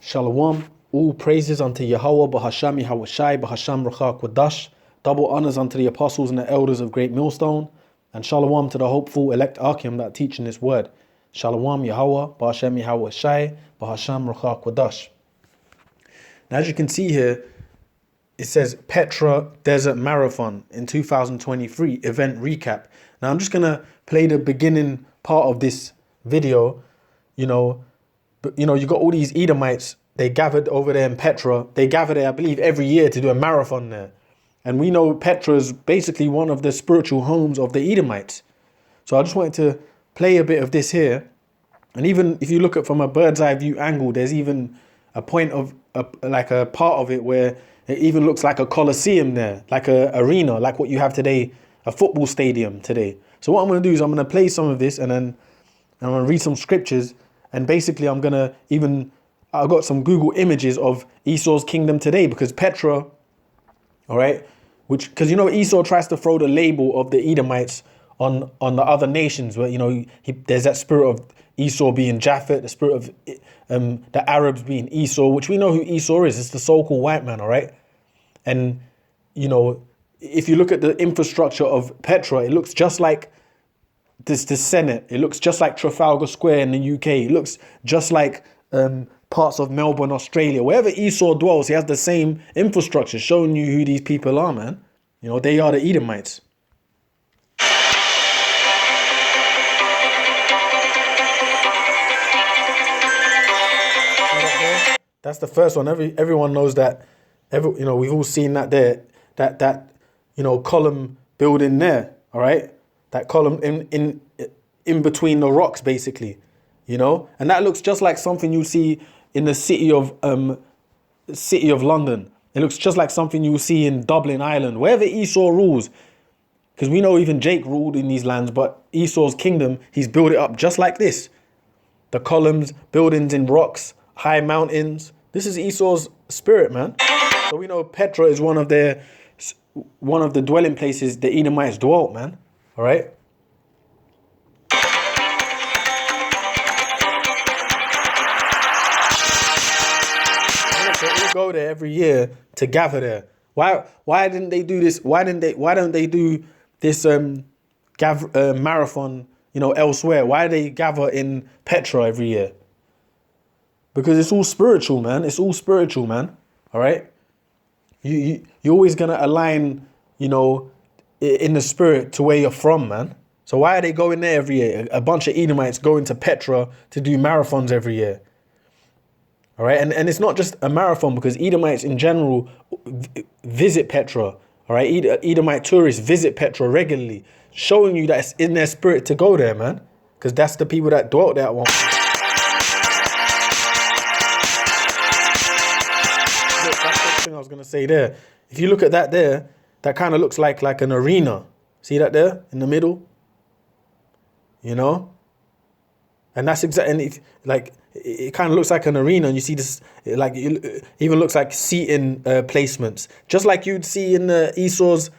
Shalom, all praises unto Yahweh, Bahasham Yahawashi, Bahasham Ruach Kwadash, double honors unto the apostles and the elders of Great Millstone, and Shalom to the hopeful elect Akim that teach in this word. Shalom Yahweh, Bahasham Yahawashi, Bahasham Ruach Kwadash. Now as you can see here, it says Petra Desert Marathon in 2023 event recap. Now I'm just going to play the beginning part of this video. You got all these Edomites. They gathered over there in Petra. They gather there, I believe, every year to do a marathon there. And we know Petra is basically one of the spiritual homes of the Edomites. So I just wanted to play a bit of this here. And even if you look at from a bird's eye view angle, there's even a point of a part of it where it even looks like a coliseum there, like a arena, like what you have today, a football stadium today. So what I'm going to do is I'm going to play some of this and then I'm going to read some scriptures. And basically I've got some Google images of Esau's kingdom today, because Petra, all right, because Esau tries to throw the label of the Edomites on the other nations, where there's that spirit of Esau being Japhet, the spirit of the Arabs being Esau, which we know who Esau is. It's the so-called white man, all right? And, if you look at the infrastructure of Petra, it looks just like the Senate. It looks just like Trafalgar Square in the UK. It looks just like parts of Melbourne, Australia. Wherever Esau dwells, he has the same infrastructure, showing you who these people are, man. They are the Edomites. That's the first one. Everyone knows that. We've all seen that there. That column building there. All right, that column in between the rocks, basically. And that looks just like something you see in the city of London. It looks just like something you see in Dublin, Ireland, wherever Esau rules. Because we know even Jake ruled in these lands, but Esau's kingdom, he's built it up just like this. The columns, buildings in rocks, high mountains. This is Esau's spirit, man. So we know Petra is one of the dwelling places the Edomites dwelt, man. All right. They all go there every year to gather there. Why didn't they do this? Why don't they do this marathon, elsewhere? Why do they gather in Petra every year? Because it's all spiritual, man. It's all spiritual, man. All right. You're always gonna align, in the spirit to where you're from, man. So why are they going there every year? A bunch of Edomites going to Petra to do marathons every year. All right, and it's not just a marathon, because Edomites in general visit Petra. All right, Edomite tourists visit Petra regularly, showing you that it's in their spirit to go there, man. Because that's the people that dwelt there at one point. That's the thing I was gonna say there. If you look at that there, that kind of looks like an arena. See that there in the middle? And that's exactly, it kind of looks like an arena, and you see this, it even looks like seating placements, just like you'd see in Esau's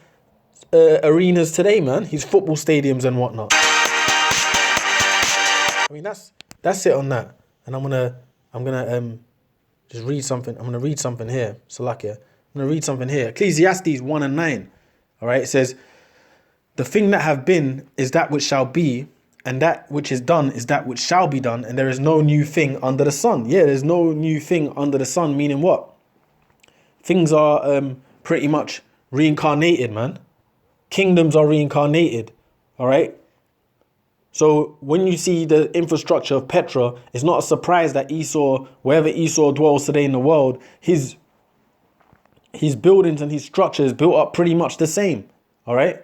arenas today, man. His football stadiums and whatnot. I mean, that's it on that. And I'm gonna just read something. I'm gonna read something here. Salakia. I'm gonna read something here. Ecclesiastes 1:9. All right, it says, "The thing that have been is that which shall be, and that which is done is that which shall be done, and there is no new thing under the sun." Yeah, there's no new thing under the sun, meaning what? Things are pretty much reincarnated, man. Kingdoms are reincarnated, all right? So when you see the infrastructure of Petra, it's not a surprise that Esau, wherever Esau dwells today in the world, his buildings and his structure is built up pretty much the same, all right?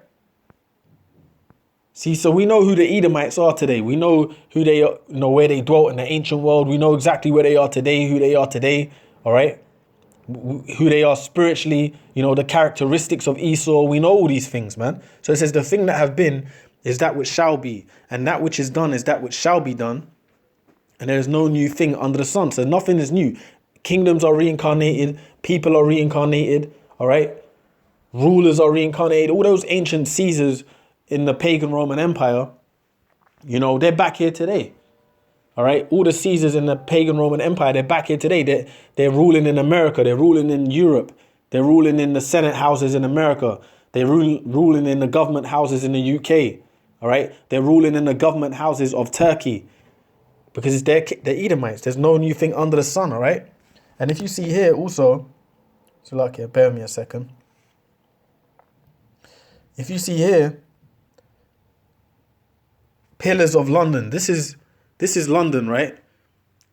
See, so we know who the Edomites are today. We know who they are, where they dwelt in the ancient world. We know exactly where they are today, who they are today, all right? Who they are spiritually, the characteristics of Esau. We know all these things, man. So it says, the thing that have been is that which shall be, and that which is done is that which shall be done, and there is no new thing under the sun. So nothing is new. Kingdoms are reincarnated, people are reincarnated, all right? Rulers are reincarnated. All those ancient Caesars in the pagan Roman Empire, they're back here today. All right, all the Caesars in the pagan Roman Empire, they're back here today. They're ruling in America. They're ruling in Europe. They're ruling in the Senate houses in America. They're ruling in the government houses in the UK. All right, they're ruling in the government houses of Turkey because they're Edomites. There's no new thing under the sun. All right, and if you see here also, so like here, bear with me a second. If you see here, Pillars of London. This is London, right?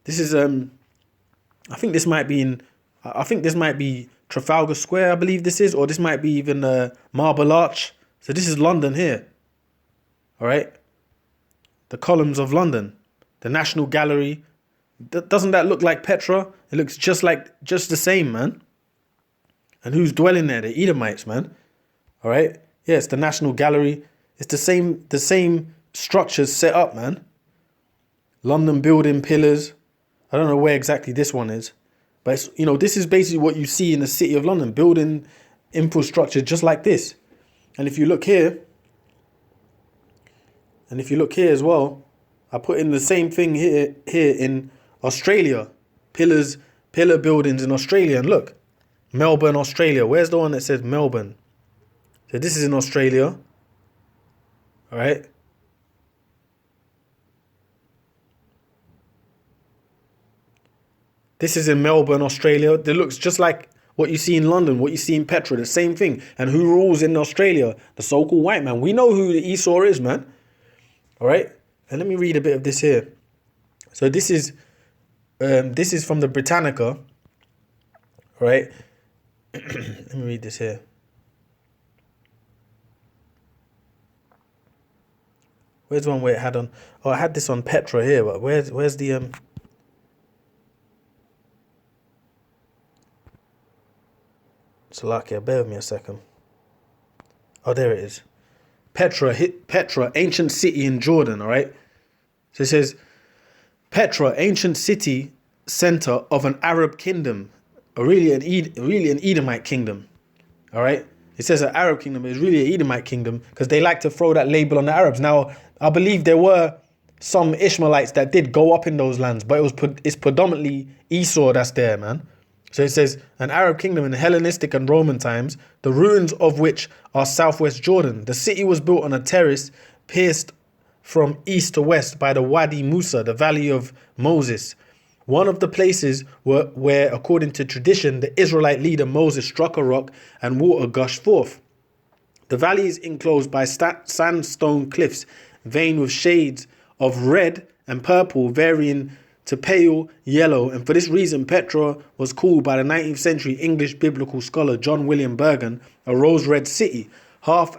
This is I think this might be Trafalgar Square, I believe this is, or this might be even Marble Arch. So this is London here. All right? The columns of London, the National Gallery. Doesn't that look like Petra? It looks just the same, man. And who's dwelling there? The Edomites, man. All right? Yeah, it's the National Gallery. It's the same structures set up, man. London building pillars. I don't know where exactly this one is, but it's, this is basically what you see in the city of London, building infrastructure just like this. And if you look here, as well, I put in the same thing here in Australia, pillar buildings in Australia. And look, Melbourne, Australia. Where's the one that says Melbourne? So this is in Australia. All right. This is in Melbourne, Australia. It looks just like what you see in London, what you see in Petra, the same thing. And who rules in Australia? The so-called white man. We know who the Esau is, man. All right. And let me read a bit of this here. So this is from the Britannica. All right. Let me read this here. Where's one where it had on? Oh, I had this on Petra here, but where's the Salakia, bear with me a second. Oh, there it is. Petra, ancient city in Jordan, all right? So it says, Petra, ancient city center of an Arab kingdom, really an Edomite kingdom, all right? It says an Arab kingdom, but it's really an Edomite kingdom because they like to throw that label on the Arabs. Now, I believe there were some Ishmaelites that did go up in those lands, but it's predominantly Esau that's there, man. So it says, an Arab kingdom in Hellenistic and Roman times, the ruins of which are southwest Jordan. The city was built on a terrace pierced from east to west by the Wadi Musa, the valley of Moses. One of the places where, according to tradition, the Israelite leader Moses struck a rock and water gushed forth. The valley is enclosed by sandstone cliffs, veined with shades of red and purple, varying to pale yellow, and for this reason Petra was called by the 19th century English biblical scholar John William Bergen a rose-red city, half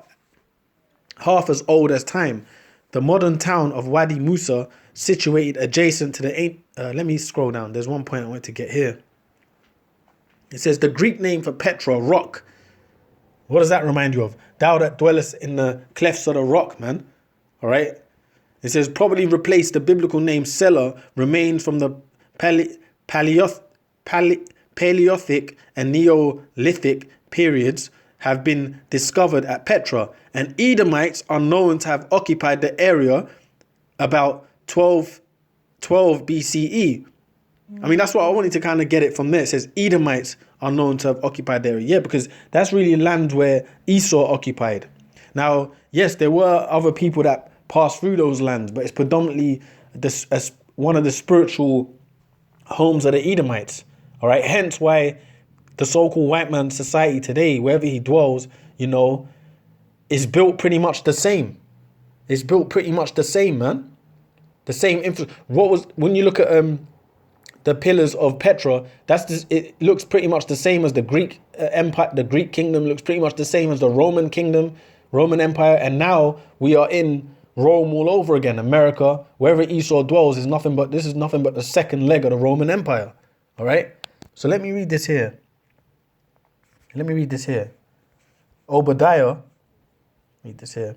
as old as time. The modern town of Wadi Musa, situated adjacent to the let me scroll down, there's one point I want to get here. It says the Greek name for Petra, rock. What does that remind you of? Thou that dwellest in the clefts of the rock, man. All right. It says probably replaced the biblical name Selah, remains from the Paleolithic and Neolithic periods have been discovered at Petra, and Edomites are known to have occupied the area about 12 BCE. I mean, that's what I wanted to kind of get it from there. It says Edomites are known to have occupied the area. Yeah, because that's really land where Esau occupied. Now, yes, there were other people that passed through those lands, but it's predominantly one of the spiritual homes of the Edomites. All right, hence why the so-called white man society today, wherever he dwells, is built pretty much the same. It's built pretty much the same, man. The same when you look at the pillars of Petra, it looks pretty much the same as the Greek empire. The Greek kingdom looks pretty much the same as the Roman kingdom, Roman Empire, and now we are in Rome all over again. America, wherever Esau dwells, is nothing but the second leg of the Roman Empire. All right. So let me read this here. Obadiah. Read this here.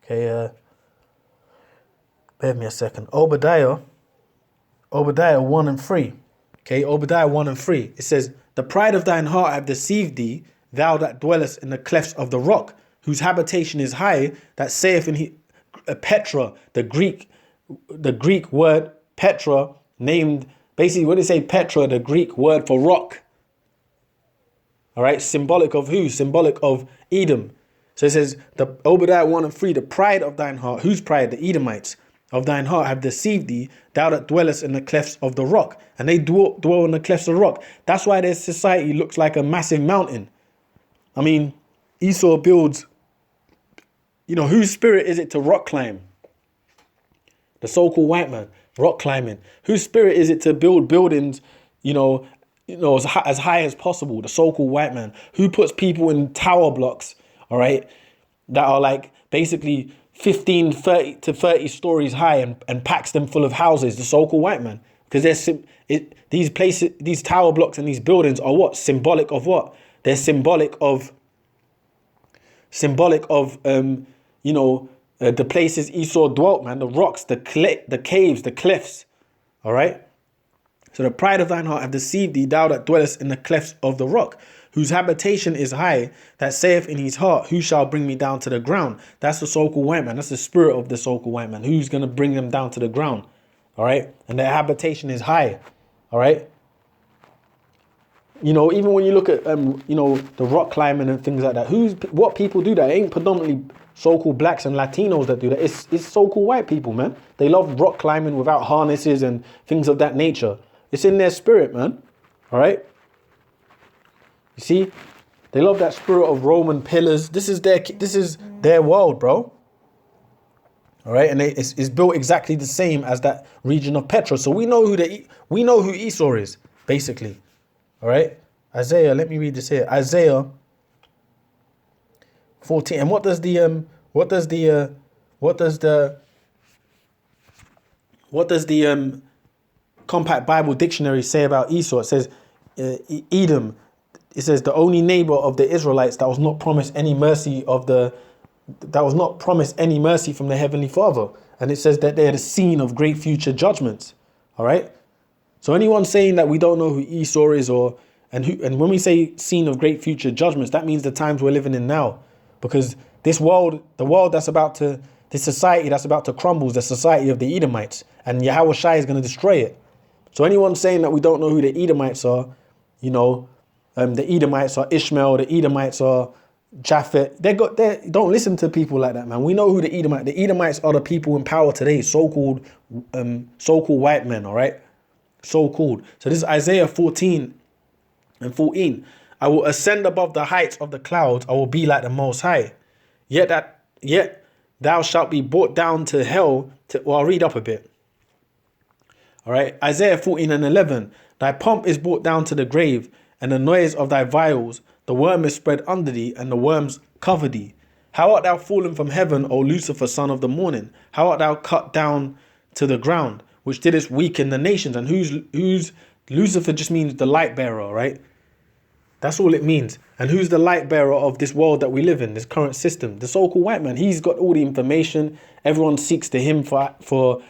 Okay. Bear with me a second. Obadiah 1 and 3. Okay, Obadiah 1 and 3. It says, the pride of thine heart hath deceived thee, thou that dwellest in the clefts of the rock, whose habitation is high, that saith in Petra, the Greek the Greek word Petra, named, basically when they say Petra, the Greek word for rock. All right, symbolic of who? Symbolic of Edom. So it says, the Obadiah 1 and 3, the pride of thine heart. Whose pride? The Edomites of thine heart have deceived thee, thou that dwellest in the clefts of the rock. And they dwell in the clefts of the rock. That's why their society looks like a massive mountain. I mean, Esau builds, whose spirit is it to rock climb? The so-called white man, rock climbing. Whose spirit is it to build buildings, as high as possible? The so-called white man. Who puts people in tower blocks, all right, that are like basically 15, 30 to 30 stories high and packs them full of houses? The so-called white man. Because these places, these tower blocks and these buildings are what? Symbolic of what? They're symbolic of the places Esau dwelt, man. The rocks, the caves, the cliffs. All right. So the pride of thine heart have deceived thee, thou that dwellest in the clefts of the rock, whose habitation is high, that saith in his heart, who shall bring me down to the ground? That's the so-called white man. That's the spirit of the so-called white man. Who's going to bring them down to the ground? All right. And their habitation is high. All right. Even when you look at, the rock climbing and things like that, what people do that? It ain't predominantly so-called blacks and Latinos that do that. It's so-called white people, man. They love rock climbing without harnesses and things of that nature. It's in their spirit, man. All right. You see, they love that spirit of Roman pillars. This is their world, bro. All right, and it's built exactly the same as that region of Petra. So we know who Esau is, basically. All right, Isaiah. Let me read this here. Isaiah 14. And what does the Compact Bible Dictionary say about Esau? It says Edom. It says the only neighbor of the Israelites that was not promised any mercy from the Heavenly Father. And it says that they're the scene of great future judgments. All right. So anyone saying that we don't know who Esau is, and when we say scene of great future judgments, that means the times we're living in now, because this society that's about to crumble is the society of the Edomites, and Yahweh Shai is going to destroy it. So anyone saying that we don't know who the Edomites are, the Edomites are Ishmael, the Edomites are Japhet. Don't listen to people like that, man. We know who the Edomites are. The people in power today, so-called white men. All right. So-called. So this is Isaiah 14 and 14. I will ascend above the heights of the clouds. I will be like the Most High. Yet thou shalt be brought down to hell. I'll read up a bit. All right. Isaiah 14 and 11. Thy pomp is brought down to the grave, and the noise of thy vials. The worm is spread under thee, and the worms cover thee. How art thou fallen from heaven, O Lucifer, son of the morning? How art thou cut down to the ground, which didst weaken the nations? And who's Lucifer just means the light bearer, right? That's all it means. And who's the light bearer of this world that we live in, this current system? The so-called white man. He's got all the information. Everyone seeks to him for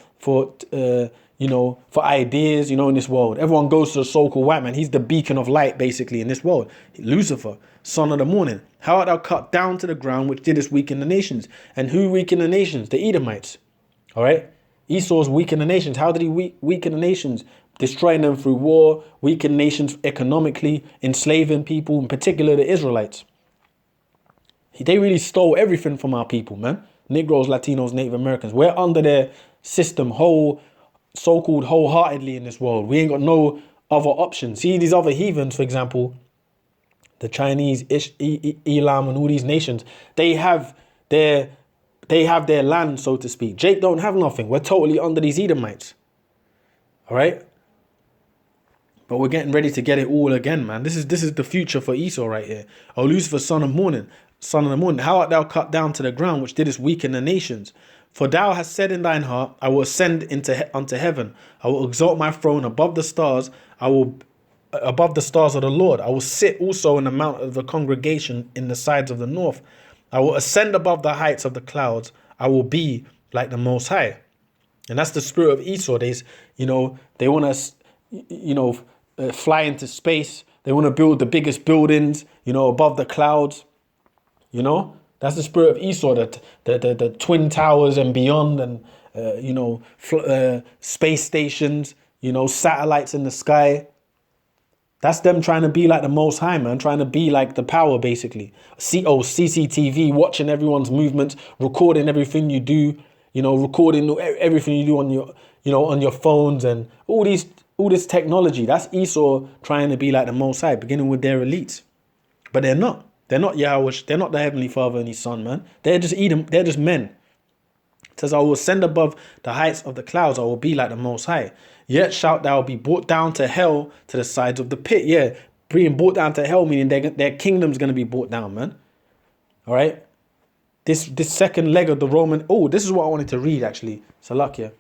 ideas, in this world. Everyone goes to the so-called white man. He's the beacon of light, basically, in this world. Lucifer, son of the morning. How art thou cut down to the ground, which didst weaken the nations? And who weakened the nations? The Edomites. All right? Esau's weakened the nations. How did he weaken the nations? Destroying them through war, weaken nations economically, enslaving people, in particular the Israelites. They really stole everything from our people, man. Negroes, Latinos, Native Americans. We're under their system so-called wholeheartedly in this world. We ain't got no other options. See, these other heathens, for example, the Chinese, Elam, and all these nations, they have their land, so to speak. Jake don't have nothing. We're totally under these Edomites. All right? But we're getting ready to get it all again, man. This is the future for Esau right here. O Lucifer, son of the morning, how art thou cut down to the ground, which didst weaken the nations? For thou hast said in thine heart, I will ascend unto heaven. I will exalt my throne above the stars. Above the stars of the Lord. I will sit also in the mount of the congregation in the sides of the north. I will ascend above the heights of the clouds. I will be like the Most High. And that's the spirit of Esau. They want to, fly into space. They want to build the biggest buildings, above the clouds. That's the spirit of Esau, the Twin Towers and beyond, space stations, satellites in the sky. That's them trying to be like the Most High, man, trying to be like the power, basically. CCTV, watching everyone's movements, recording everything you do, recording everything you do on your phones and all this technology. That's Esau trying to be like the Most High, beginning with their elites. But they're not. They're not Yahweh. They're not the Heavenly Father and His Son, man. They're just Edom. They're just men. It says, I will ascend above the heights of the clouds. I will be like the Most High. Yet shalt thou be brought down to hell, to the sides of the pit. Yeah, being brought down to hell, meaning their kingdom's going to be brought down, man. All right. This second leg of the Roman. Oh, this is what I wanted to read, actually. Salakia.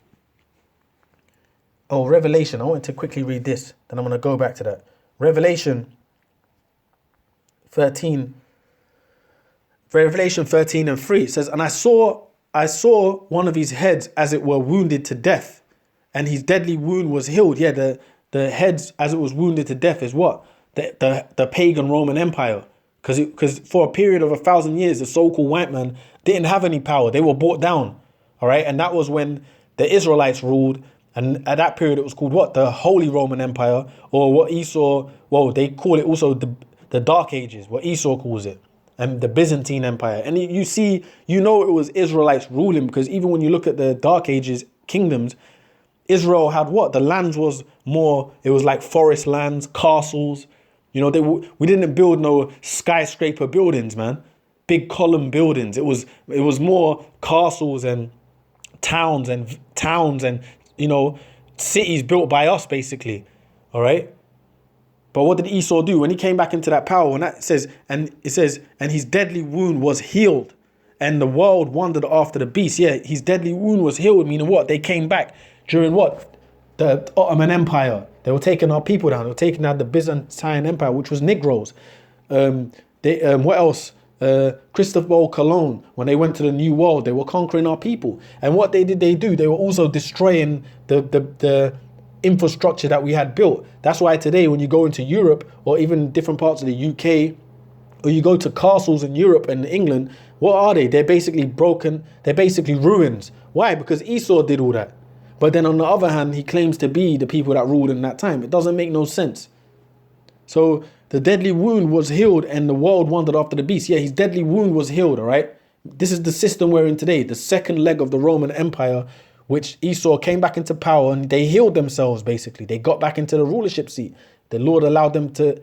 Oh, Revelation. I wanted to quickly read this. Then I'm going to go back to that. Revelation 13 and 3. It says, and I saw one of his heads as it were wounded to death, and his deadly wound was healed. Yeah, the heads as it was wounded to death is what? The pagan Roman Empire. Because for a period of 1,000 years, the so-called white man didn't have any power. They were brought down. All right. And that was when the Israelites ruled. And at that period, it was called what? The Holy Roman Empire, or what Esau, they call it also the Dark Ages, what Esau calls it, and the Byzantine Empire. And you see, it was Israelites ruling, because even when you look at the Dark Ages kingdoms, Israel had what? The lands was more, it was like forest lands, castles. We didn't build no skyscraper buildings, man. Big column buildings. It was more castles and towns and cities built by us, basically. All right. But what did Esau do when he came back into that power? When it says, and his deadly wound was healed, and the world wandered after the beast. Yeah, his deadly wound was healed, meaning what? They came back during what? The Ottoman Empire. They were taking our people down. They were taking down the Byzantine Empire, which was Negroes. What else? Christopher Columbus, when they went to the New World, they were conquering our people. And what they do? They were also destroying the infrastructure that we had built. That's why today, when you go into Europe or even different parts of the UK, or you go to castles in Europe and England, what are they? They're basically broken. They're basically ruins. Why? Because Esau did all that. But then on the other hand, he claims to be the people that ruled in that time. It doesn't make no sense. So the deadly wound was healed and the world wandered after the beast. Yeah, his deadly wound was healed, all right? This is the system we're in today, the second leg of the Roman Empire, which Esau came back into power and they healed themselves, basically. They got back into the rulership seat. The Lord allowed them to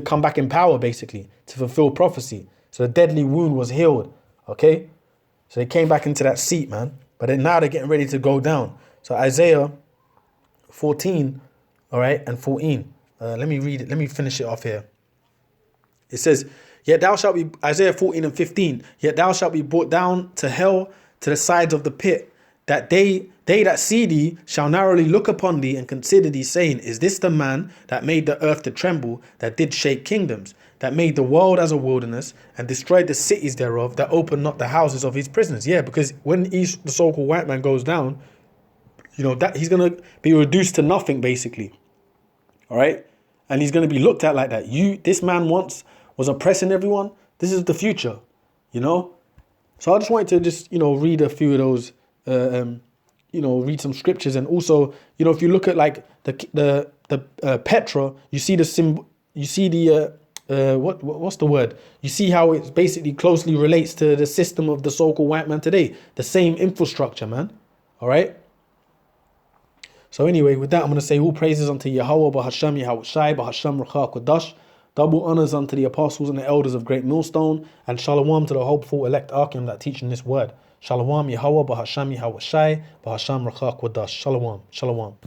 come back in power, basically, to fulfill prophecy. So the deadly wound was healed, okay? So they came back into that seat, man. But then now they're getting ready to go down. So Isaiah 14, all right, and 14. Let me read it. Let me finish it off here. It says, yet thou shalt be, Isaiah 14 and 15, yet thou shalt be brought down to hell, to the sides of the pit, that they that see thee shall narrowly look upon thee and consider thee, saying, is this the man that made the earth to tremble, that did shake kingdoms, that made the world as a wilderness, and destroyed the cities thereof, that opened not the houses of his prisoners? Yeah, because when the so-called white man goes down, that he's going to be reduced to nothing, basically. All right? And he's going to be looked at like that. This man once was oppressing everyone. This is the future, So I just wanted to just, read a few of those, read some scriptures. And also, if you look at like the Petra, you see the symbol, you see the, what's the word? You see how it basically closely relates to the system of the so-called white man today. The same infrastructure, man. All right. So anyway, with that, I'm going to say all praises unto Yahweh, Bahasham Yahweh Shai, Bahasham Rucha Kodash. Double honors unto the apostles and the elders of Great Millstone, and shalom to the hopeful elect Arkim that teaching this word. Shalom Yahweh, Bahasham Yahweh Shai, Bahasham Rucha Kodash. Shalom.